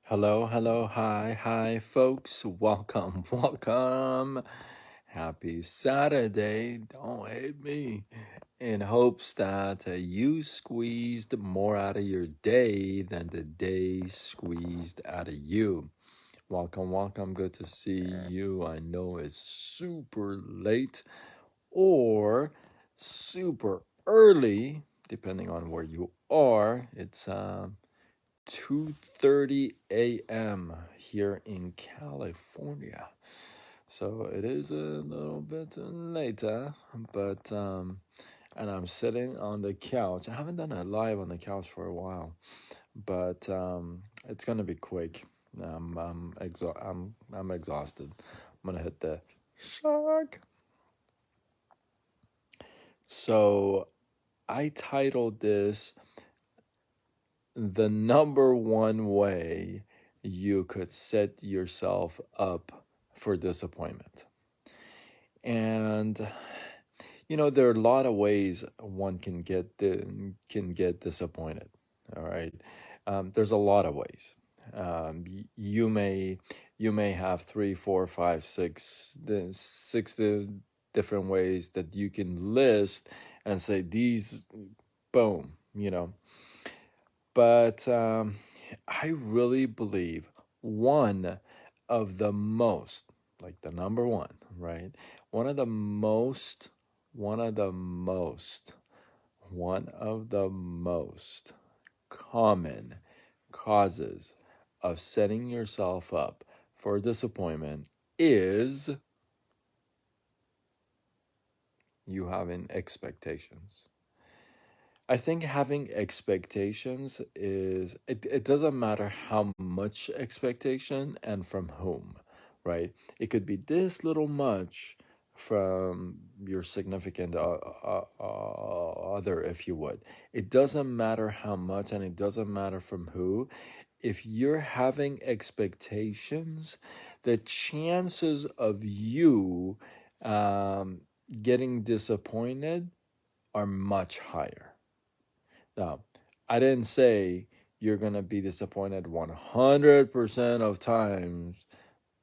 Hello, hello, hi, folks. Welcome, welcome. Happy Saturday. Don't hate me. In hopes that you squeezed more out of your day than the day squeezed out of you. Welcome, welcome. Good to see you. I know it's super late or super early, depending on where you are. It's 2:30 a.m. here in California. So it is a little bit later, but and I'm sitting on the couch. I haven't done a live on the couch for a while, but it's gonna be quick. I'm exhausted. I'm gonna hit the shark. So I titled this the number one way you could set yourself up for disappointment. And there are a lot of ways one can get disappointed. All right, there's a lot of ways. You may have three, four, five, six different ways that you can list and say these, boom, but I really believe one of the most, like the number one, right? One of the most, one of the most, one of the most common causes of setting yourself up for disappointment is you having expectations. I think having expectations it doesn't matter how much expectation and from whom, right? It could be this little much from your significant other, if you would. It doesn't matter how much and it doesn't matter from who. If you're having expectations, the chances of you um, getting disappointed are much higher. Now, I didn't say you're going to be disappointed 100% of times.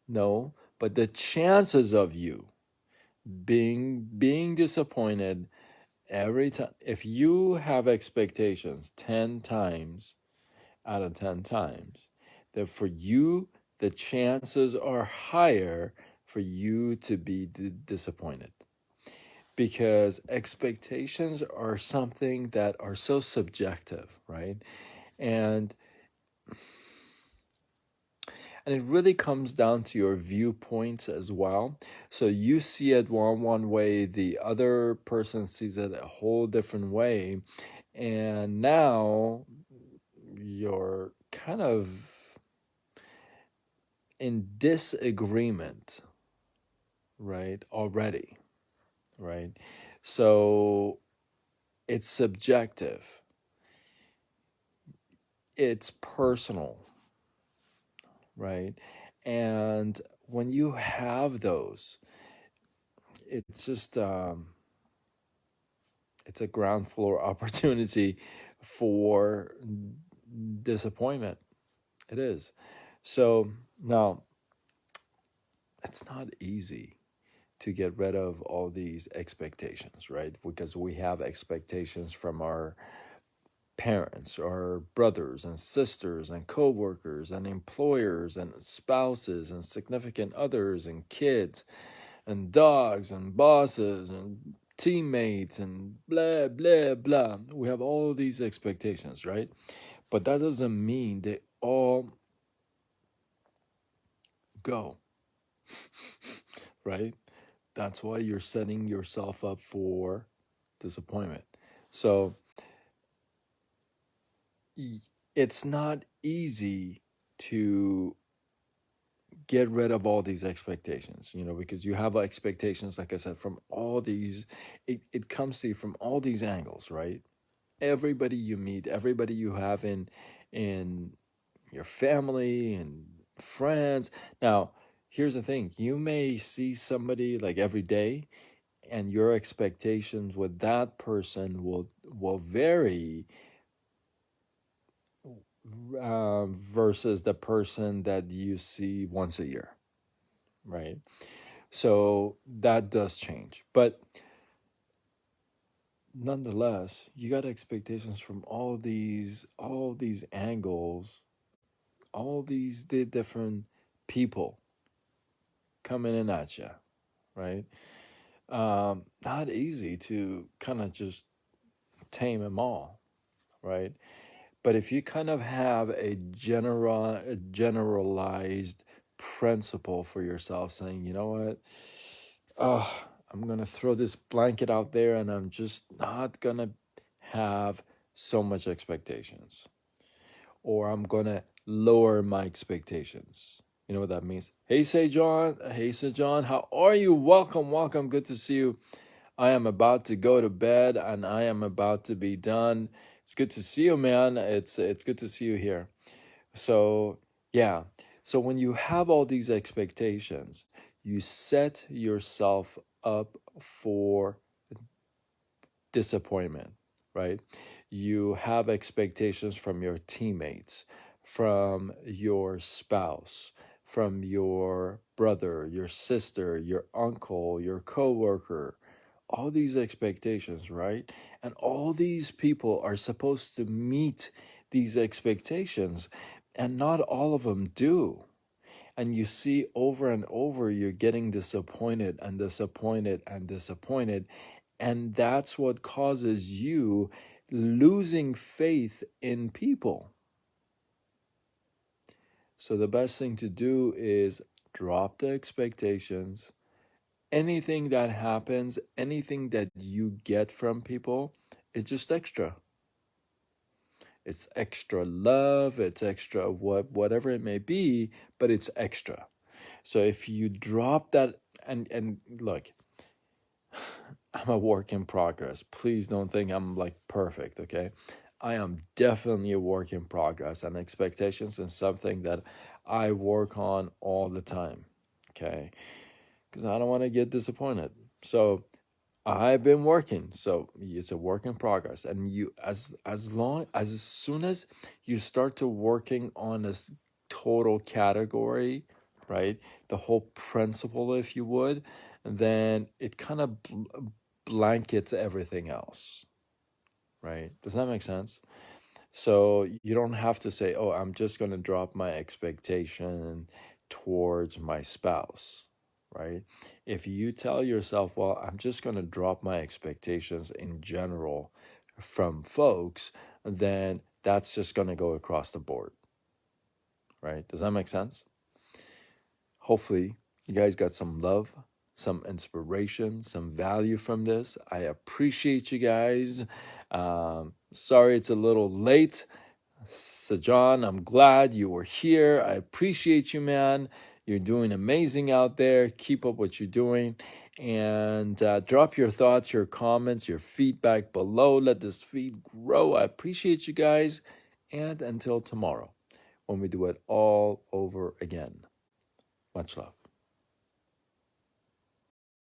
No, but the chances of you being disappointed every time, if you have expectations 10 times out of 10 times, that for you the chances are higher for you to be disappointed, because expectations are something that are so subjective, right? And and it really comes down to your viewpoints as well. So you see it one way, the other person sees it a whole different way, and now you're kind of in disagreement, right? Already, right? So it's subjective, it's personal, right? And when you have those, it's just it's a ground floor opportunity for disappointment. It is. So now it's not easy to get rid of all these expectations, right? Because we have expectations from our parents, our brothers and sisters and coworkers and employers and spouses and significant others and kids and dogs and bosses and teammates and blah blah blah. We have all these expectations, right? But that doesn't mean they all go, right? That's why you're setting yourself up for disappointment. So it's not easy to get rid of all these expectations, because you have expectations, like I said, from all these, it comes to you from all these angles, right? Everybody you meet, everybody you have in your family and friends. Now, here's the thing. You may see somebody like every day, and your expectations with that person will vary versus the person that you see once a year, right? So that does change. But nonetheless, you got expectations from all these angles, all these different people coming in at you, right? Not easy to kind of just tame them all, right? But if you kind of have a generalized principle for yourself, saying, you know what, oh, I'm gonna throw this blanket out there, and I'm just not gonna have so much expectations, or I'm gonna lower my expectations. You know what that means? Hey, say John. Hey, say John. How are you? Welcome, welcome. Good to see you. I am about to go to bed, and I am about to be done. It's good to see you, man. It's good to see you here. So yeah. So when you have all these expectations, you set yourself up for disappointment, right? You have expectations from your teammates, from your spouse, from your brother, your sister, your uncle, your coworker. All these expectations, right? And all these people are supposed to meet these expectations, and not all of them do. And you see over and over, you're getting disappointed and disappointed and disappointed. And that's what causes you losing faith in people. So the best thing to do is drop the expectations. Anything that happens, anything that you get from people is just extra. It's extra love, it's extra whatever it may be, but it's extra. So if you drop that, and look, I'm a work in progress. Please don't think I'm like perfect, okay? I am definitely a work in progress, and expectations is something that I work on all the time, okay? Because I don't want to get disappointed. So I've been working, so it's a work in progress, and you as soon as you start to working on this total category, right? The whole principle, if you would, then it kind of blankets everything else, right? Does that make sense? So you don't have to say, "Oh, I'm just going to drop my expectation towards my spouse." Right? If you tell yourself, "Well, I'm just going to drop my expectations in general from folks," then that's just going to go across the board, right? Does that make sense? Hopefully, you guys got some love, some inspiration, some value from this. I appreciate you guys. Sorry it's a little late. Sajan, I'm glad you were here. I appreciate you, man. You're doing amazing out there. Keep up what you're doing. And drop your thoughts, your comments, your feedback below. Let this feed grow. I appreciate you guys. And until tomorrow, when we do it all over again, much love.